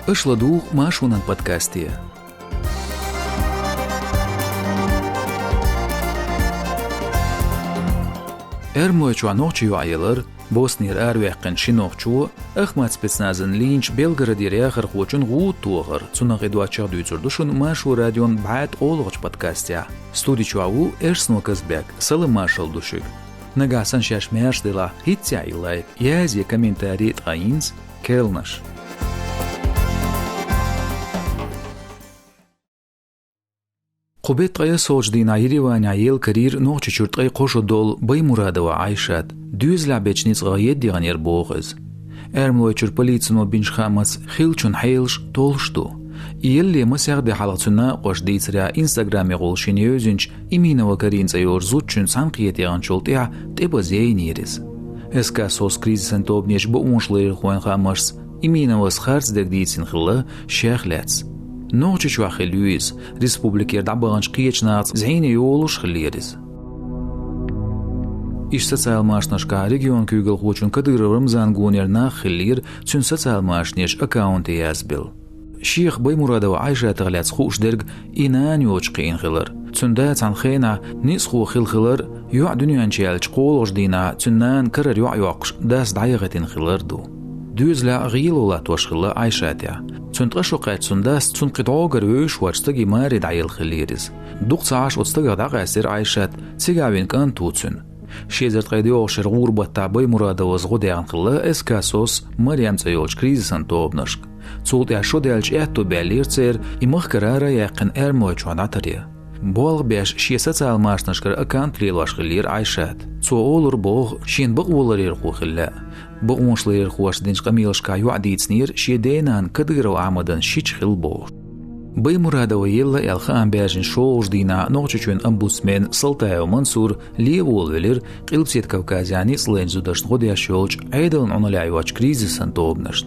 اشلدو ماشونن подкастия. Ermoyçu anokçu ayılır, Bosniyar erveqin şinokçu, Ahmet Spetsnazın linç Belgrad'ir yaxır xoçun ğut tuğır, Cunaq eduaçaq düyüzürdüşün Maşu Radyon Ba'at Olğuç подкастия. Studiçu avu Ersno Kızbek, Salı Maşal düşük. Nagasan şaşmeyaş dila hitya ilayk, yazı komentari tayins, kelnaş. قبيت قيا صوج دين عيري وان عيل كرير نوچ چرتقي قوشو دول بي مراد وعايشات دوز لعبچنيس غايت دي غنير بوغز ارملوي چر بوليتسنو بنش خامس خيلچون حيلش تولشتو يلي مسيغ دي حالتنا قوش ديتريا انستغرامي غولشين يوزنج امينا وكرين زيور زوتچون سانقيتي غانچولتيا تبا زينيرز اسكا سوس كريزسن توبنيش بونشلير خوين خامس امينا وسخارز دك ديتسن خلا شيخلاتس نوچ شواخي لويس ريسبوبليكير دعبانش قيچنات زين يولش خليرز إيش социалмашнашка регион кюгел хочун кадыровым зангунерна خلير чун социалмашнеш аккаунты язбил شيخ بي مرادو عايشة تغلات خوش درج إنان يوچقين خلر چوندا تنخينا نيس خو خلر يوع دنيا انشيالش قولش دينا چنان كرر يوع يوقش داس دعيغتين خلر دو دوزلا غيلولا توشخلا عايشاتيا تنتقشو قاعد سنداس تنقطعوغر ويش وارستغي مارد عيل خليرز دوقصاش وستغا داغاسر عايشات تيغاوين كان توتسن شيزرت قيديو شرغور بتابي مرادا وزغوديان خلا اسكاسوس مريم تيولش كريزسن توبنشك صوتيا شوديالش اتو باليرتسر يمخ قرارا يقن ارموچ وداتريا بولغ بيش شي социалмашнашкар аккаунт ليلواش خلير عايشات تو اولر بوغ شين بقولر خو خلا بقونشلير خوش دينش قميلشكا يوعديتسنير شي دينان كدغرو عمدن شيچ خل بوغ بي مرادو يلا الخان باجن شوج دينا نوچچون امبوسمن سلطايو منصور ليول ولر قلبسيت كوكازياني سلنجو دشت غوديا شولج ايدلن اونلايواچ كريزيسن توبنشت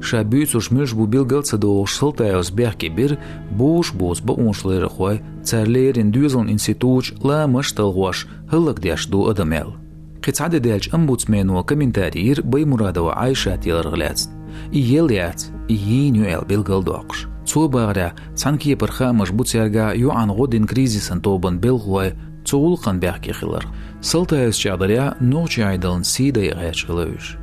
شابيت وشمش بو بيلغلتس دوش سلطايوس بيحكي بير بوش بوس بقونشلير خوي تسرليرين دوزن انستيتوش لا مشتلغوش هلق دياش دو ادميل قطعة ديالش امبوتسمين وكمنتارير بي مرادو عايشات يلرغلات يليات يينيو ال بيلغل دوقش تو باغرا تانكي برخا مجبوط يرغا يو عن غودين كريزيسن توبن بيلغوي تولقن بيحكي خلر سلطايوس شادريا نوچي عيدلن سيدا يغايش خلوش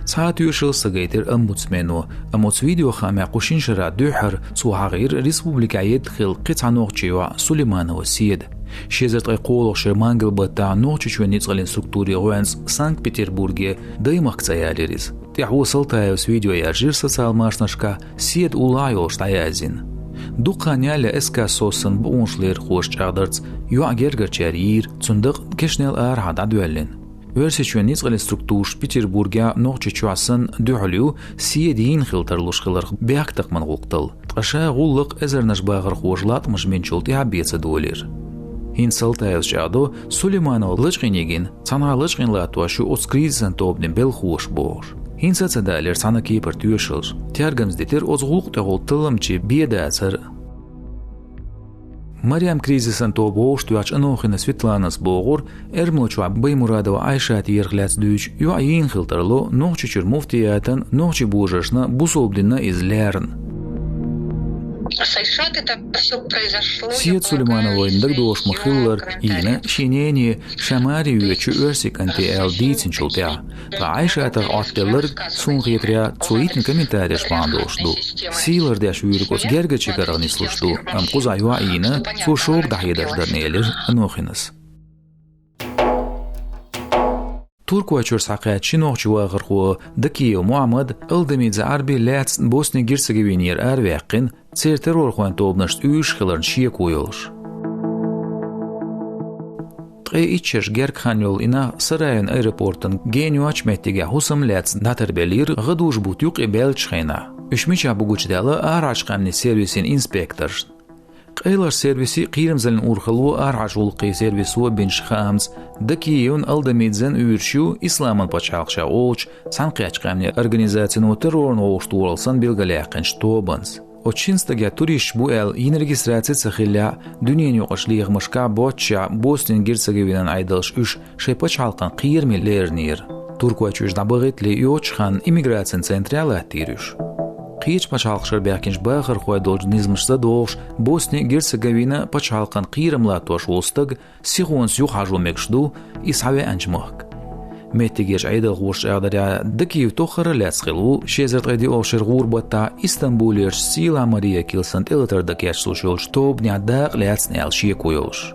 ساعت يوشل سجيتر أمبوتسمانو أموت فيديو خامع قوشين شرع دوحر سوها غير ريسبوبليكا يدخل قطع نوغتشيوا سليمان والسيد شيزرت يقول شرمانجل بتاع نوغتشيوا نيتغل انستركتوري غوانس سانكت بيتربورغي دايما قتاياليريز تيحو سلطايوس فيديو يارجير социалмашнашка سيد اولايوش تايازين دوقانيا لأسكا سوسن بونشلير خوش چاغدرتس يوع جرگر چارير صندق كشنيل هاد عدوالين ورسيچونيز غل ستركتوش بيتربورغا نوغچچواسن دوحليو سيدين خلترلوش خلر بياقتق من غوقتل تقشا غولق ازرنش باغر خوجلات مجمنچولتي عبيت دولير هين سلطايوس جادو سليمانو لچقينيگين تانا لچقين لاتواشو اوسكريزن توبدن بالخوش بور هين ساتدالر تانا كيبر تيوشل تيارگمز ديتر اوزغوق تغولتلمچي بيداسر مريم كريزيسن تو بوش توچ انوخنا سويتلانس بوغور ارملوچو بي مرادو عايشات يرغلات دوچ يوعين خلترلو نوچچر مفتياتن نوچي بوجشنا بوسوبدنا излярн Сайшат это все произошло. Сиет Сулейманова индагдош махиллар ина шинени шамари ючу өрсик анти элдитин чултя. Та Айшата аттеллар сунғитря цуитин комментариш пандошду. Силар дяш юрикос гергачи гарани слушду. Ам кузайва ина сушок дахидашдарнелер анохинас. تركوا چور ساقات شنوغ واغر خو دكيو محمد الدمي زعربي لاتس بوسني جيرسغوينير ارواقن تيرترور خوان توبنشت اوش خلرن شيكويولش تقي اتشش جيرك خانيول انا سراين ايربورتن جينيوچ متيگه حسم لاتس ناتربلير غدوش بوتيوق ابلچخينا اشميچا بوگوچدالا اراچ قامني سيرفيسين انسبكترش قيلر سيرفيسي قيرمزلن أورخلو أرعجولقي سيرفيسو بنش خامز دكيون ألدميدزن أورشيو إسلامان بچالقشا أولش سانقياچ قامني أرغانيزاتينو ترورن أوشتورلسن بيلغالاقنش توبنز Очинстага туриш буэл ин регистрация цахилля дүнийн юqaшлиг мышка боча Бостон Герцеговинан айдалш үш шепач халкан қиермелернир. Туркуачуш дабагетли юочхан иммиграцион центриала тирюш. قيش بچالقشر بياكنش باخر خوي دولج نizmش زدوغش بوسني Герцеговина بچالقن قيرم لاتوش وستق سيغون سيوخ عجو مكشدو إسعوي أنجموك متيجيش عيدل غوش اغدريا دكيو توخر لاتسخلو شيزرت غيدي اوشر غوربة تا اسطنبوليرش سيلا ماريا كيلسنت إلتر دكيش سوشيولش توب نعداق لاتسن الشي كويولش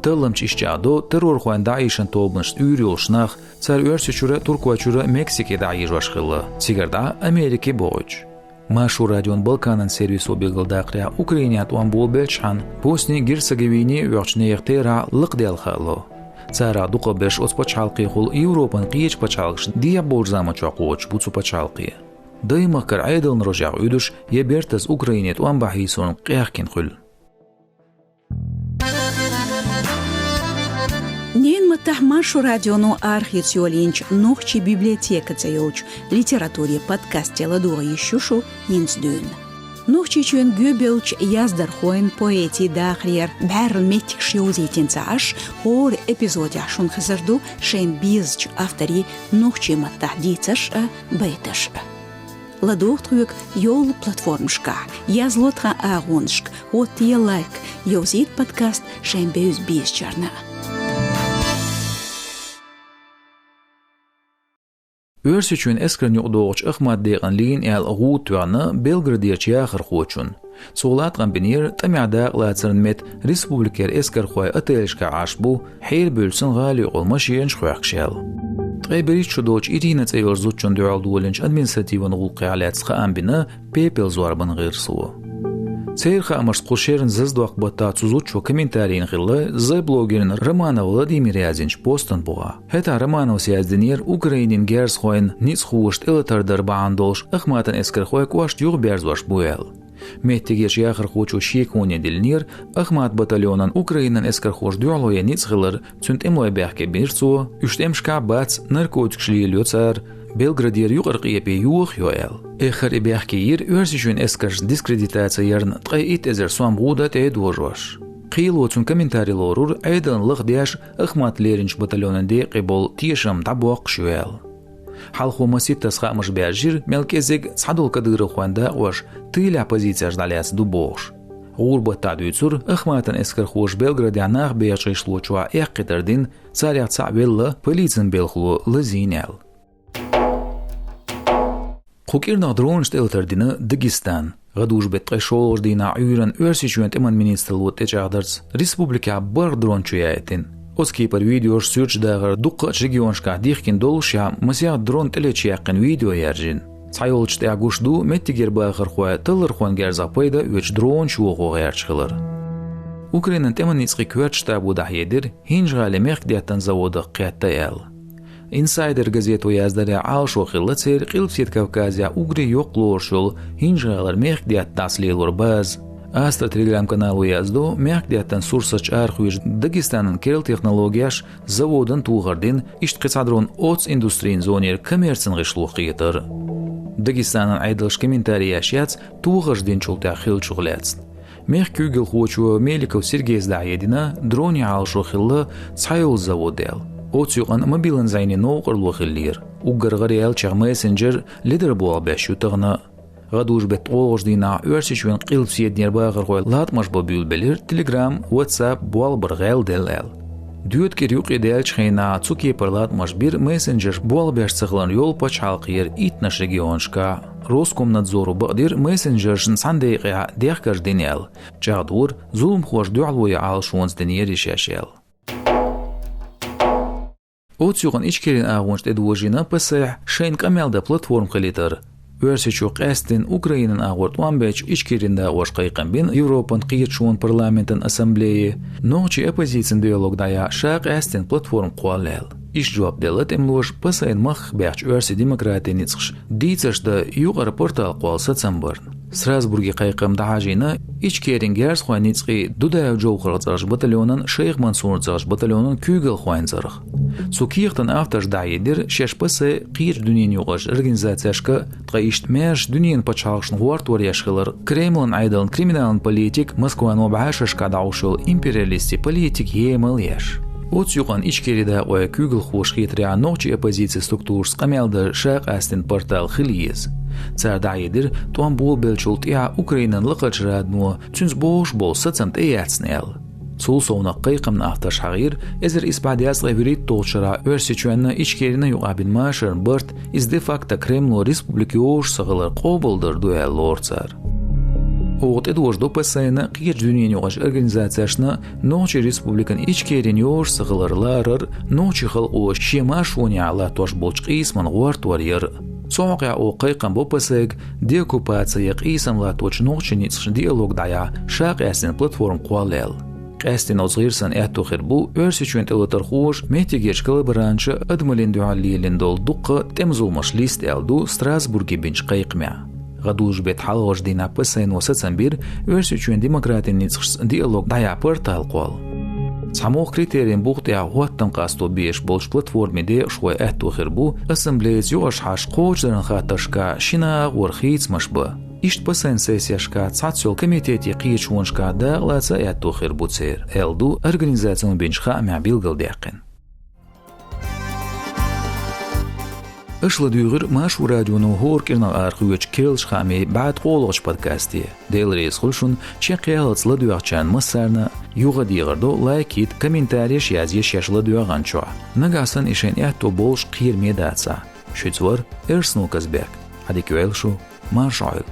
تلمش إشجادو ترور خوان داعيشن توبنش يوريولش ناخ تسار ورسيشورة تركواتشورة مكسيكي داعيش واشخلا سيغردا أمريكي بوج ماشو راديون بالكانن سيرفيسو بيغلداقريا أوكرينيات وانبول بلشحان بوسني Герцеговини ويرچنيغ تيرا لقديال خالو Цара дуqa беш от пачалқи хул Европан қиеч пачалқш дия борзама чақуоч буцу пачалқи. Дайма кар айдал нрожақ үйдуш ебертаз Украинет уан бахисон қияқкин хул. Нейн маттах машу радиону архициолинч нохчи библиотека цайолч литературе подкасте ладуға ещушу инсдюн. Нухчичуен гюбелч яздар хоен поэти дахриер бәрл меттик шиозитин цааш хор эпизоде ашун хазарду шен бизч автори нухчи маттах дицаш бейташ. Ладухтрук йол платформшка язлотха агуншк отия лайк йозит подкаст шен беюз бизчарна. Örsiçün eskren yoqdoğuç ıxmat değen liğin el ağut tuanı Belgradiyach yaxır xoçun. Soğlatğan binir tamiadaq latsırın met Respubliker esker xoy atelşka aşbu heyl bölsün gali olmaş yenç xoyaqşel. Tqayberiç çodoç irina tsayır zutçun dualduolinç administrativan gulqi alatska ambina pepel zorban gırsuo. Цейрха амарс қошерін зыздуақ бата цузучо комментарийн ғылы зай блогерін Романов Владимир Язинч постын бұға. Хета Романов сязденер Украинин герс хойн ниц хуышт ылытардар баандолш ықматын эскер хой куашт юг берзваш буэл. Меттегеш яхыр хочу шекуне дилнер ықмат батальонан Украинан эскер хош дюалоя ниц ғылыр цүнт эмлой бәхке бирцуо үштемшка бац наркотикшли люцар Белградир юqarqi epey yuq yoel. Ekhir ebyaxkir örsichun eskers diskreditatsiyaern tqayit ezer suam guda teedwojwash. Qil otun kommentariylorur aydan liqdiash ixmatlerinch batalonande qibol tisham tabuq shoel. Halxu masittas xamsh bajir melkezeg sadul kadyrı xwanda wash tila pozitsiyaj dalyas dubosh. Gurbat tadütsur ixmatan esker xoş Belgradianaq beyachishlochwa eqitardin tsariat sa'bella politsin belxlu lazinel. Хукирнах дроншт элтардина Дагестан. Гадуш бет қайшолш дина үйрен өрсичуент эман министр лот эчагдырц республика бар дрон чуяетин. Оски пар видеош сюрч дагар дуқqa регионшка дихкин долша масия дрон телечияқин видео яржин. Цайолч тягушду меттигер бағыр хуя тылыр хуан герзапайда өч дрон чуоғо ярчқылыр. Украинан теман ницқи көт штабу дахедир хинж ғали мехдияттан заводы қиятта ял. Insider газету yazdarya alşo xillatser qilpset Kavkazya ugri yoqlorşol hinjgalar mexdiyat taslilor baz. Astra Telegram kanalu yazdo mexdiyattan sursaç arxuj Dagestanın kerel texnologiyash zavodun tuğardin iştqisadron ots industriyin zoner kommersin gishluqiyatar. Dagestanın aydılış kommentariyash yats tuğajdin çolta xilchuqlats. Mex kügel xochu Melikov Sergey Zdayedina droni alşo xilla tsayol zavodel. Otsuyqan mobilin zayni noqırlu xillir. Uqarqariyal çaq messenger lider boğa bəşu tığına. Qaduj bet oğuş dina örsiçuen qilpsiyed nerbağır qoy latmaş bobül belir Telegram, WhatsApp boğal bir gel del. Düet ki yuq ideal çxeyna tsuki parlatmaş bir messenger boğal bəş sıqlan yol paç halqir itnaş regionşka. Roskomnadzoru baqdir messengerşin sandeyqiya dexkar dinel. Çağdur zulm xoş dualvoya alşuans dineri şaşel. Otsuyqan içkerin ağunçt edvojina pasah şayn qamelda platform qilitar. Örsiçu qastin Ukrainan ağurt 15 içkerinde oşqayqan bin Evropan qiyetşun parlamentin assambleyi noqchi opposition dialogdaya şaq qastin platform qoallal. İş cevap delat emloş pasayn max bäç örsi demokratiynitzx ditsashda yuqar portal qoalsa tsambarn. Strasburgi qayqam dahajina içkerin gers xoanitzqi dudav jowqartzarj batalyonan Şeyh Mansurtzarj batalyonan kügel xoanzarx. Sukiyqtan aftash dayedir şeşpası qiyet dünyen yuqash organizatsiyashka tqaisht mesh dünyen pachaqshn wart war yashqilar Kremlin aydaln kriminaln politik Moskvan obashashka dawshul imperialisti politik yemel yash. Otsuyqan içkerida oya kügel xoşqitria noqchi oppositsiya strukturs qamelda şaq astin portal xiliyiz. Tsar dayedir tuan bol belçult ya Ukrainan laqaçradno tüns boş bol satsant eyatsnel. Sul sona qeyqam naftaş hagir ezer isbadiyas levirit tolçara örsüçüenna içkerine yuqabin maşarn bırt iz de facto Kremlo Respubliki oş sağılar qoboldur duel lortsar. Oğut edwoj do pasayna qiyac dünyen yoğaş organizatsiyasna Noçi Respublikan içkerin yoğaş sağılarlar Noçi xal o şemaş oni ala toş bolç qisman gort waryer. Soğuqya o qeyqam bo pasayg deokupasiya qisam la toç Noçi nitsx dialog daya şaq yasin platform qwalel. Qastin ozgirsan ettoxir bu örsüçüent elatar xoş metigeç kalabarança admalin dualliyelin dol duqqa temzulmaş list eldu Strasburgi binç qeyqmya. Gaduj bet haloj dina pasayn wasatsan bir örsüçüent demokratin nitsx dialog daya portal qwal. Samoq kriterien buqtya huattan qasto beş bolş platformide şoy ettoxir bu assemblez yoş haş qoçların xataşka şina warxits maşba. İşt pasayn sesiyashka tsatsol komiteti qiyichwonshka daglatsa ettoxir butser eldu organizatsiyon binchqa mabil deqin. اشلا ديغر ماشو راديونو هور كرنا أرخوش كيلش خامي بعد قولغش بودكاستي ديل ريس خلشون چه قيالت لدوغچان مسارنا يوغا ديغر دو لايكيت كومنتاريش يازيش يش لدوغانچوا نغاسن إشين إحتو بولش قير ميداتسا شوتزور إرسنو كزبيك هدي كويلشو مارشايل